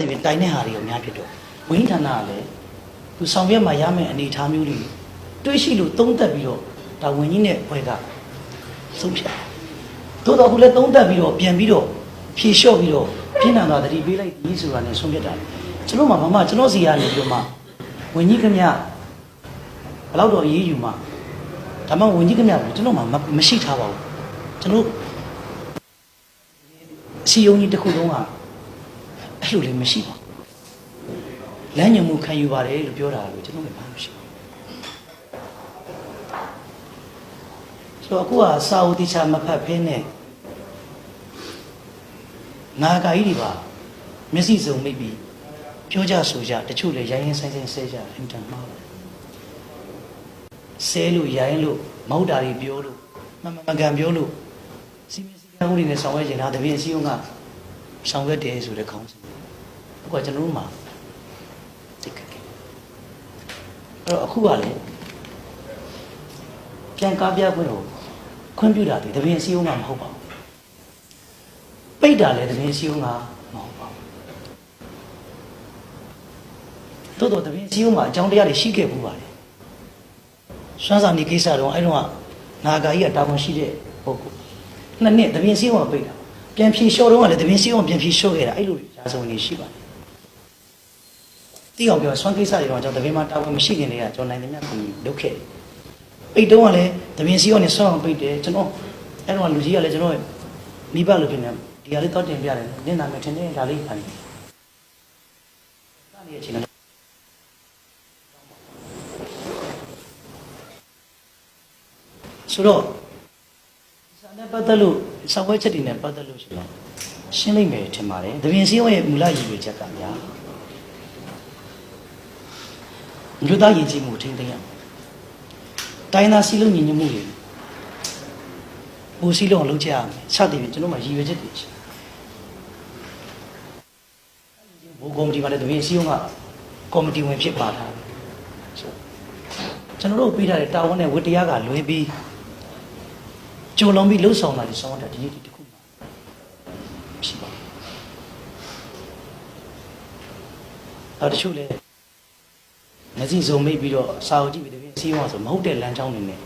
ပြင်တိုင်တဲ့ဟာတွေရောများဖြစ်တော့ဝင်းဌာနကလည်းသူဆောင်ရွက်မှရမယ့်အနေအထားမျိုးတွေတွေးရှိလို့သုံးသပ်ပြီးတော့ဒါဝင်ကြီးနဲ့ဘွဲကဆုံးဖြတ်သို့တော်ခုလည်းသုံးသပ်ပြီးတော့ပြန်ပြီးတော့ဖြေလျှော့ပြီးတော့ပြင်းထန်သွားတတိပေးလိုက်ဒီဆိုတာနဲ့ဆုံးဖြတ်တာကျွန်တော်မှဘာမှကျွန်တော်စီကနေပြီးတော့မှဝင်ကြီးခင်ဗျဘယ်တော့တော့အေးအေးယူမှဒါမှဝင်ကြီးခင်ဗျကိုကျွန်တော်မှမရှိထားပါဘူးကျွန်တော်စီယုံကြီးတစ်ခုလုံးကအဲ့လိုလည်းမရှိပါဘူးလမ်းညွှန်မှုခံယူပါတယ်လို့ပြောတာလို့ကျွန်တော်လည်းဘာမှမရှိဘူးဆိုတော့အခုကစာအုပ်တိချာမဖတ်ဖဲနဲ့ငါကာကြီးတွေပါမျက်စိစုံမိပြီးပြောကြဆိုကြတချို့လည်းရိုင်းရင်ဆိုင်ဆိုင်ဆဲကြအင်တန်မှားတယ်ဆဲလို့ရိုင်းလို့မဟုတ်တာတွေပြောလို့မကန်ပြောလို့စီမံစည်းကမ်းဥပဒေနဲ့ဆောင်ရွက်နေတာတပည့်အစည်းအဝေးကဆောင်ရွက်တယ်ဆိုတဲ့ခေါင်းစဉ်အခုကကျွန်တော်တို့မှာသိကြတယ်အဲ့တော့အခုကလည်းပြန်ကားပြခွင့်ကိုခွင့်ပြုတာဒီတပည့်အစည်းအဝေးကမဟုတ်ပါဘူးပိတ်တာလည်းတပည့်အစည်းအဝေးကမဟုတ်ပါဘူးတိုးတပည့်အစည်းအဝေးမှာအကြောင်းတရားတွေရှိခဲ့ဘူးပါလေစွမ်းဆောင်နေကိစ္စတော့အဲ့တော့နာဂာကြီးကတာဝန်ရှိတဲ့ပုဂ္ဂိုလ်နှစ်နှစ်တပည့်စည်းအောင်ပိတ်တာပြန်ဖြေလျှော့တော့ကလည်းတပည့်စည်းအောင်ပြန်ဖြေလျှော့ခဲ့တာအဲ့လိုရာဇဝင်ကြီးရှိပါတယ်တိအောင်ပြောစွမ်းကိစ္စတွေတော့ကျွန်တော်တပည့်မှာတာဝန်မရှိခင်တည်းကကျွန်တော်နိုင်တယ်မြတ်ကိုလုပ်ခဲ့တယ်ပိတ်တော့ကလည်းတပည့်စည်းအောင်နဲ့စွမ်းအောင်ပိတ်တယ်ကျွန်တော်အဲ့တော့လူကြီးကလည်းကျွန်တော်မိဘလိုဖြစ်နေဒီဟာလေးတောက်တင်ပြတယ်နင့်နာမယ်ထင်တယ်ဒါလေးဖန်တယ်တာနေအချိန်ဆိုတော့စာနဲ့ပတ်သက်လို့စာဝဲချက်တွေနဲ့ပတ်သက်လို့ရှိတော့ရှင်းလိုက်မယ်ထင်ပါတယ်။တပင်စည်းဝဲရဲ့မူလရည်ရွယ်ချက်ကများမြို့သားရည်ကြည်မှုထိန်းသိမ်းရမယ်။တိုင်းသားစည်းလုံးညီညွတ်မှုတွေပူစည်းလုံးလုပ်ကြရမယ်။စသည်ဖြင့်ကျွန်တော်မှရည်ရွယ်ချက်တွေရှိတယ်။ဘိုးကော်မတီမှာလည်းတပင်စည်းဝဲကကော်မတီဝင်ဖြစ်ပါတာ။ကျွန်တော်တို့ပေးထားတဲ့တာဝန်နဲ့ဝတ္တရားကလွဲပြီးကြုံလုံးပြီးလှုပ်ဆောင်တာဒီဆောင်တာဒီနေ့ဒီတစ်ခုမှရှိပါဘူး။တချို့လည်းမျက်စိစုံမိတ်ပြီးတော့စာအုပ်ကြည့်ပြီးတပြင်းစီးအောင်ဆိုမဟုတ်တဲ့လမ်းကြောင်းတွေနဲ့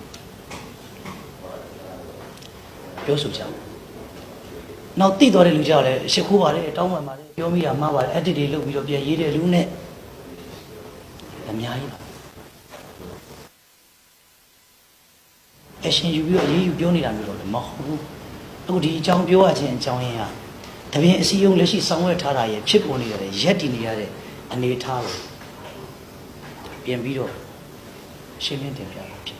ပြောဆိုကြတယ်။နောက်တိသွားတဲ့လူကြောက်လည်းရှ िख ိုးပါတယ်တောင်းပန်ပါတယ်ပြောမိတာမှားပါတယ် edit တွေလုပ်ပြီးတော့ပြန်ရေးတဲ့လူနဲ့အများကြီးပါအရှင်ယူပြီးတော့ရေးယူပြောနေတာမျိုးတော့မဟုတ်ဘူးအခုဒီအကြောင်းပြောရခြင်းအကြောင်းရင်းဟာတပင်အစည်းအရုံးလက်ရှိဆောင်ရွက်ထားတာရဲ့ဖြစ်ပေါ်နေရတဲ့ရက်တည်နေရတဲ့အနေအထားကိုပြင်ပြီးတော့ရှင်းလင်းတင်ပြတာဖြစ်